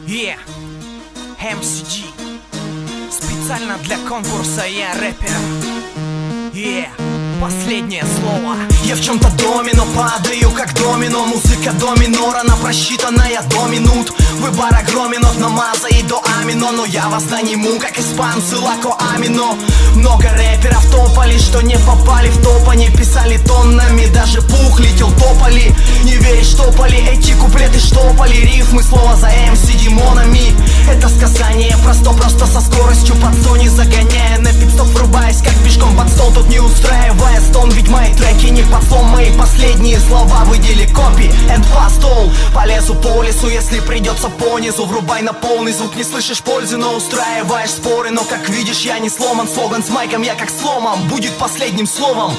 Yeah, MCG. Специально для конкурса я рэпер. Yeah, последнее слово. Я в чем-то домино, падаю как домино. Музыка до минора, она просчитанная до минут. Выбор огромен от намаза и до амино. Но я вас наниму, как испанцы лако амино. Много рэперов топали, что не попали в топ. Они писали тоннами, даже пух летел, топали. Не веришь, штопали, эти куплеты штопали. Рифмы, слова за МС Димонами. Это сказание просто со скоростью под Sony, загоняя на пидстоп, врубаясь как пешком под стол. Тут не устраивая стон, ведь мои треки не под слом. Мои последние слова выдели копи and пастол. Полезу по лесу, если придется понизу. Врубай на полный звук, не слышишь пользы, но устраиваешь споры. Но как видишь, я не сломан. Слоган с майком, я как сломом, будет последним словом.